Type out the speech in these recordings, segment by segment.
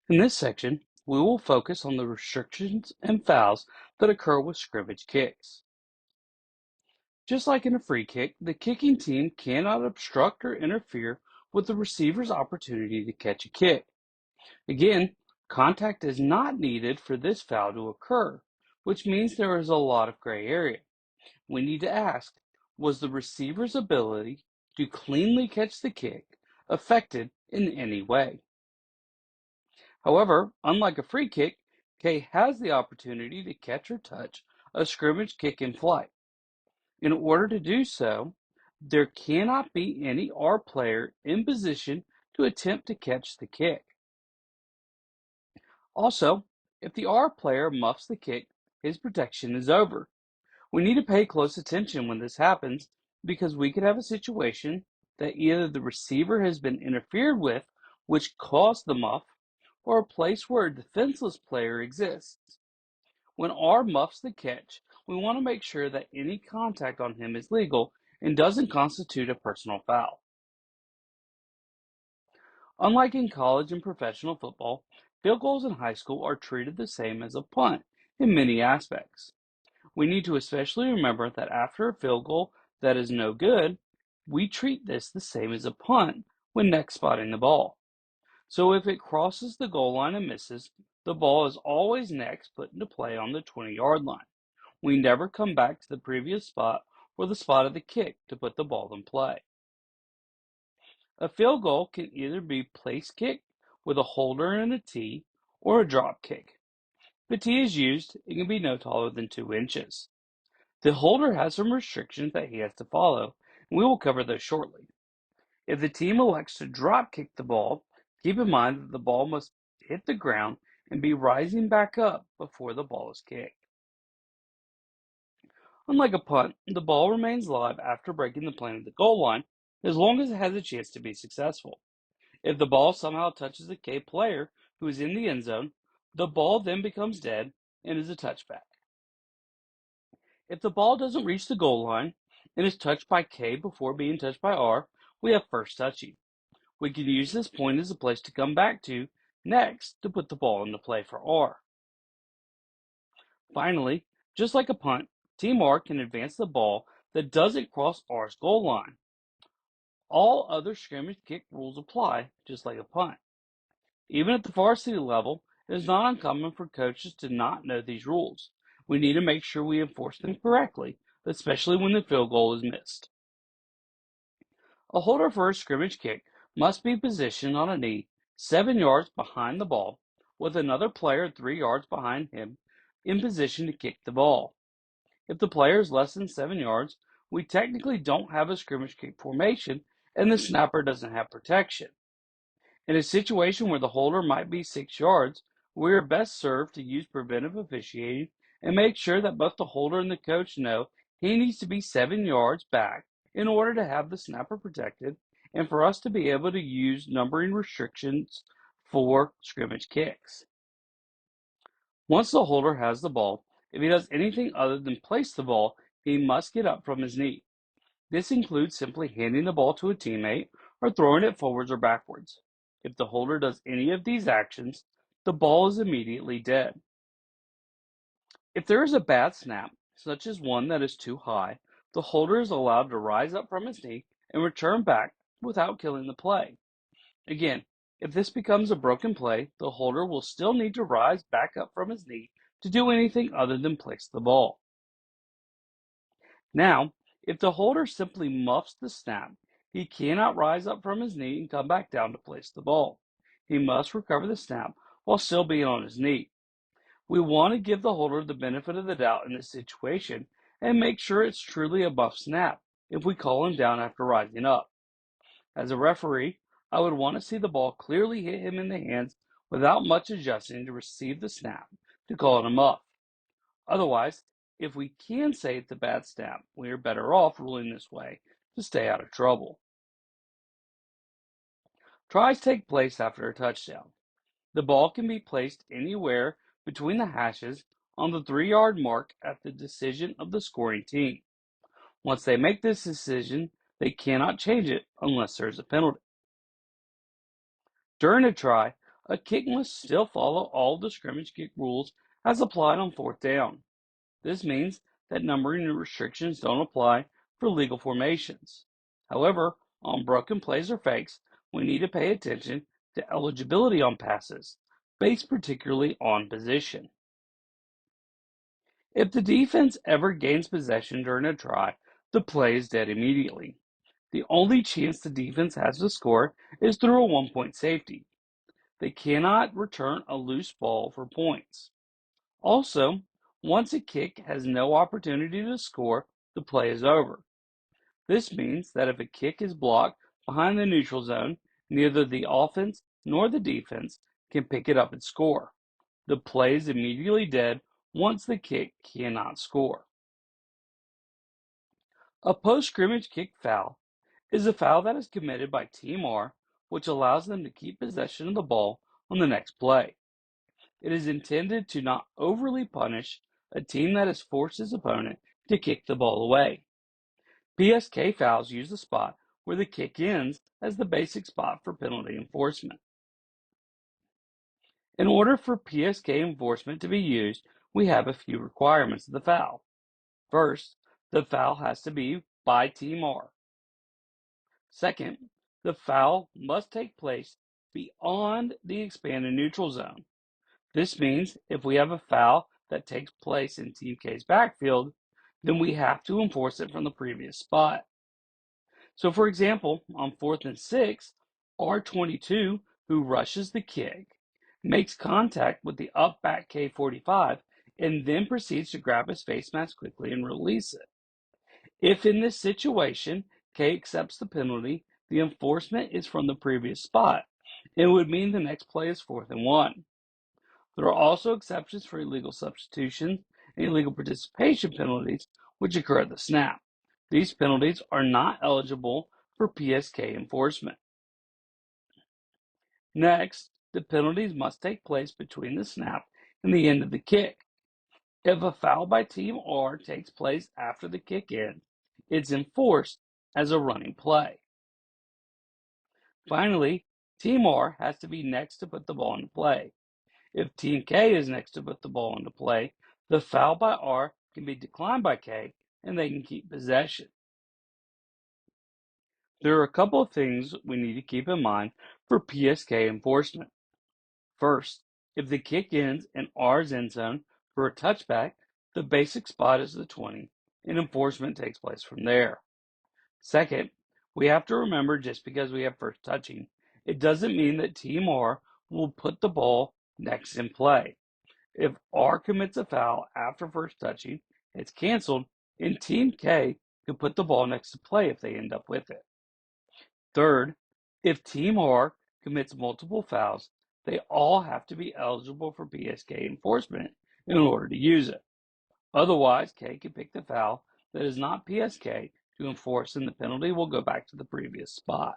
In this section, we will focus on the restrictions and fouls that occur with scrimmage kicks. Just like in a free kick, the kicking team cannot obstruct or interfere with the receiver's opportunity to catch a kick. Again, contact is not needed for this foul to occur, which means there is a lot of gray area. We need to ask, was the receiver's ability to cleanly catch the kick affected in any way? However, unlike a free kick, K has the opportunity to catch or touch a scrimmage kick in flight. In order to do so, there cannot be any R player in position to attempt to catch the kick. Also, if the R player muffs the kick, his protection is over. We need to pay close attention when this happens because we could have a situation that either the receiver has been interfered with, which caused the muff, or a place where a defenseless player exists. When R muffs the catch, we want to make sure that any contact on him is legal and doesn't constitute a personal foul. Unlike in college and professional football, field goals in high school are treated the same as a punt in many aspects. We need to especially remember that after a field goal that is no good, we treat this the same as a punt when next spotting the ball. So if it crosses the goal line and misses, the ball is always next put into play on the 20-yard line. We never come back to the previous spot or the spot of the kick to put the ball in play. A field goal can either be place kick with a holder and a tee or a drop kick. If a tee is used, it can be no taller than 2 inches. The holder has some restrictions that he has to follow, and we will cover those shortly. If the team elects to drop kick the ball, keep in mind that the ball must hit the ground and be rising back up before the ball is kicked. Unlike a punt, the ball remains live after breaking the plane of the goal line as long as it has a chance to be successful. If the ball somehow touches a K player who is in the end zone, the ball then becomes dead and is a touchback. If the ball doesn't reach the goal line and is touched by K before being touched by R, we have first touching. We can use this point as a place to come back to next to put the ball into play for R. Finally, just like a punt, Team R can advance the ball that doesn't cross R's goal line. All other scrimmage kick rules apply, just like a punt. Even at the varsity level, it is not uncommon for coaches to not know these rules. We need to make sure we enforce them correctly, especially when the field goal is missed. A holder for a scrimmage kick must be positioned on a knee 7 yards behind the ball, with another player 3 yards behind him in position to kick the ball. If the player is less than 7 yards, we technically don't have a scrimmage kick formation and the snapper doesn't have protection. In a situation where the holder might be 6 yards, we are best served to use preventive officiating and make sure that both the holder and the coach know he needs to be 7 yards back in order to have the snapper protected and for us to be able to use numbering restrictions for scrimmage kicks. Once the holder has the ball, if he does anything other than place the ball, he must get up from his knee. This includes simply handing the ball to a teammate or throwing it forwards or backwards. If the holder does any of these actions, the ball is immediately dead. If there is a bad snap, such as one that is too high, the holder is allowed to rise up from his knee and return back without killing the play. Again, if this becomes a broken play, the holder will still need to rise back up from his knee to do anything other than place the ball. Now, if the holder simply muffs the snap, he cannot rise up from his knee and come back down to place the ball. He must recover the snap while still being on his knee. We want to give the holder the benefit of the doubt in this situation and make sure it's truly a muff snap if we call him down after rising up. As a referee, I would want to see the ball clearly hit him in the hands without much adjusting to receive the snap to call it a muff. Otherwise, if we can say it's a bad snap, we are better off ruling this way to stay out of trouble. Tries take place after a touchdown. The ball can be placed anywhere between the hashes on the 3-yard mark at the decision of the scoring team. Once they make this decision, they cannot change it unless there is a penalty. During a try, A kick must still follow all the scrimmage kick rules as applied on fourth down. This means that numbering restrictions don't apply for legal formations. However, on broken plays or fakes, we need to pay attention to eligibility on passes, based particularly on position. If the defense ever gains possession during a try, the play is dead immediately. The only chance the defense has to score is through a 1 point safety. They cannot return a loose ball for points. Also, once a kick has no opportunity to score, the play is over. This means that if a kick is blocked behind the neutral zone, neither the offense nor the defense can pick it up and score. The play is immediately dead once the kick cannot score. A post-scrimmage kick foul is a foul that is committed by Team R, which allows them to keep possession of the ball on the next play. It is intended to not overly punish a team that has forced its opponent to kick the ball away. PSK fouls use the spot where the kick ends as the basic spot for penalty enforcement. In order for PSK enforcement to be used, we have a few requirements of the foul. First, the foul has to be by Team R. Second, the foul must take place beyond the expanded neutral zone. This means if we have a foul that takes place in Team K's backfield, then we have to enforce it from the previous spot. So, for example, on 4th and 6, R22, who rushes the kick, makes contact with the up back K45 and then proceeds to grab his face mask quickly and release it. If in this situation K accepts the penalty, the enforcement is from the previous spot. It would mean the next play is 4th and 1. There are also exceptions for illegal substitutions and illegal participation penalties, which occur at the snap. These penalties are not eligible for PSK enforcement. Next, the penalties must take place between the snap and the end of the kick. If a foul by Team R takes place after the kick ends, it's enforced as a running play. Finally, Team R has to be next to put the ball into play. If Team K is next to put the ball into play, the foul by R can be declined by K and they can keep possession. There are a couple of things we need to keep in mind for PSK enforcement. First, if the kick ends in R's end zone for a touchback, the basic spot is the 20 and enforcement takes place from there. Second, we have to remember just because we have first touching, it doesn't mean that Team R will put the ball next in play. If R commits a foul after first touching, it's canceled, and Team K can put the ball next to play if they end up with it. Third, if Team R commits multiple fouls, they all have to be eligible for PSK enforcement in order to use it. Otherwise, K can pick the foul that is not PSK to enforce, and the penalty will go back to the previous spot.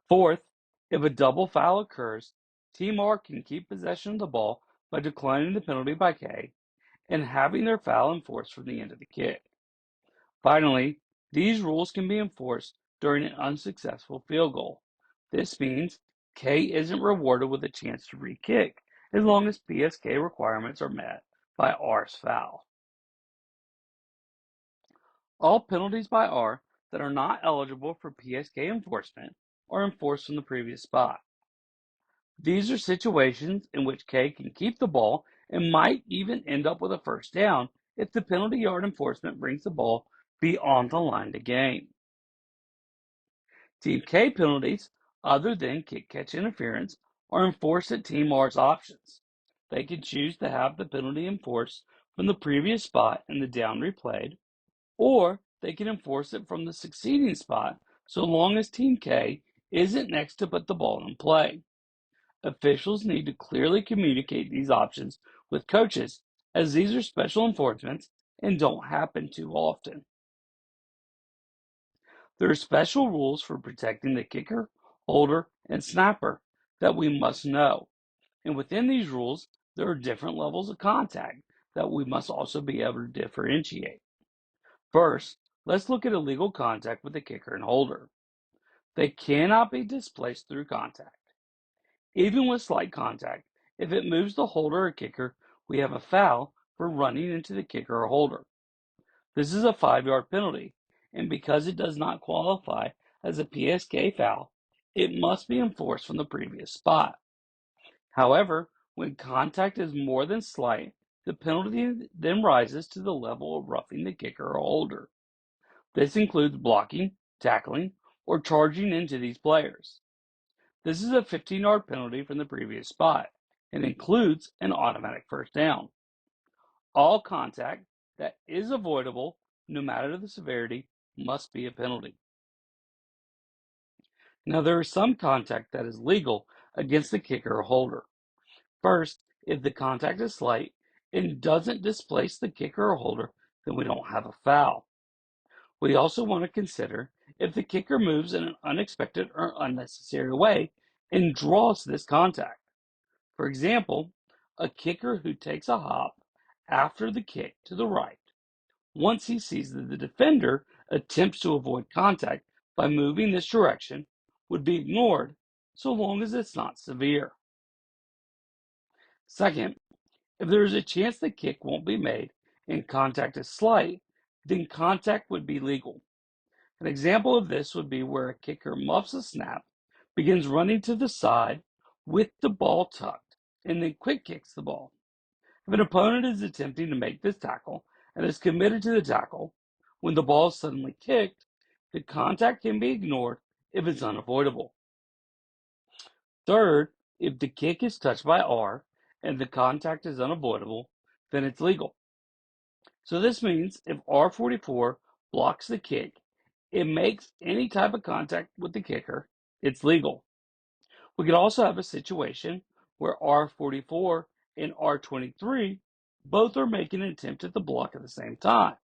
Fourth, if a double foul occurs, Team R can keep possession of the ball by declining the penalty by K and having their foul enforced from the end of the kick. Finally, these rules can be enforced during an unsuccessful field goal. This means K isn't rewarded with a chance to re-kick as long as PSK requirements are met by R's foul. All penalties by R that are not eligible for PSK enforcement are enforced from the previous spot. These are situations in which K can keep the ball and might even end up with a first down if the penalty yard enforcement brings the ball beyond the line to gain. Team K penalties, other than kick catch interference, are enforced at Team R's options. They can choose to have the penalty enforced from the previous spot and the down replayed, or they can enforce it from the succeeding spot so long as Team K isn't next to put the ball in play. Officials need to clearly communicate these options with coaches, as these are special enforcements and don't happen too often. There are special rules for protecting the kicker, holder, and snapper that we must know. And within these rules, there are different levels of contact that we must also be able to differentiate. First, let's look at illegal contact with the kicker and holder. They cannot be displaced through contact. Even with slight contact, if it moves the holder or kicker, we have a foul for running into the kicker or holder. This is a 5-yard penalty, and because it does not qualify as a PSK foul, it must be enforced from the previous spot. However, when contact is more than slight, the penalty then rises to the level of roughing the kicker or holder. This includes blocking, tackling, or charging into these players. This is a 15-yard penalty from the previous spot and includes an automatic first down. All contact that is avoidable, no matter the severity, must be a penalty. Now, there is some contact that is legal against the kicker or holder. First, if the contact is slight and doesn't displace the kicker or holder, then we don't have a foul. We also want to consider if the kicker moves in an unexpected or unnecessary way and draws this contact. For example, a kicker who takes a hop after the kick to the right, once he sees that the defender attempts to avoid contact by moving this direction, would be ignored so long as it's not severe. Second, if there is a chance the kick won't be made and contact is slight, then contact would be legal. An example of this would be where a kicker muffs a snap, begins running to the side with the ball tucked, and then quick kicks the ball. If an opponent is attempting to make this tackle and is committed to the tackle, when the ball is suddenly kicked, the contact can be ignored if it's unavoidable. Third, if the kick is touched by R and the contact is unavoidable, then it's legal. So this means if R44 blocks the kick, it makes any type of contact with the kicker, it's legal. We could also have a situation where R44 and R23 both are making an attempt at the block at the same time.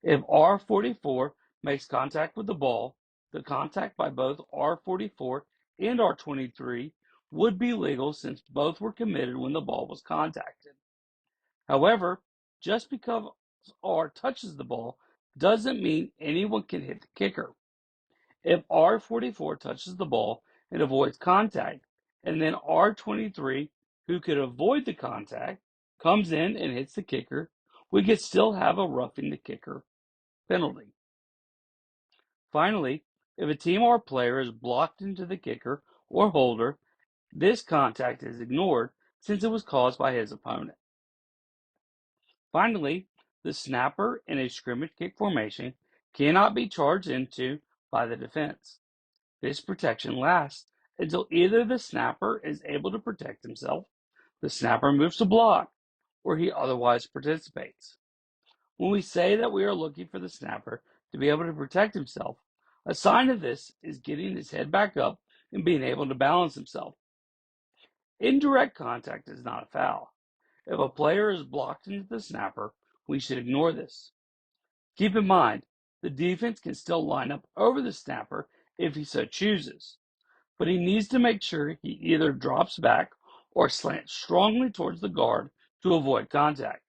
If R44 makes contact with the ball, the contact by both R44 and R23 would be legal since both were committed when the ball was contacted. However, just because R touches the ball doesn't mean anyone can hit the kicker. If R44 touches the ball and avoids contact, and then R23, who could avoid the contact, comes in and hits the kicker, we could still have a roughing the kicker penalty. Finally, if a team or player is blocked into the kicker or holder, this contact is ignored since it was caused by his opponent. Finally, the snapper in a scrimmage kick formation cannot be charged into by the defense. This protection lasts until either the snapper is able to protect himself, the snapper moves to block, or he otherwise participates. When we say that we are looking for the snapper to be able to protect himself, a sign of this is getting his head back up and being able to balance himself. Indirect contact is not a foul. If a player is blocked into the snapper, we should ignore this. Keep in mind, the defense can still line up over the snapper if he so chooses, but he needs to make sure he either drops back or slants strongly towards the guard to avoid contact.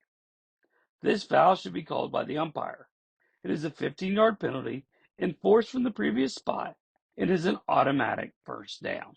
This foul should be called by the umpire. It is a 15-yard penalty enforced from the previous spot and is an automatic first down.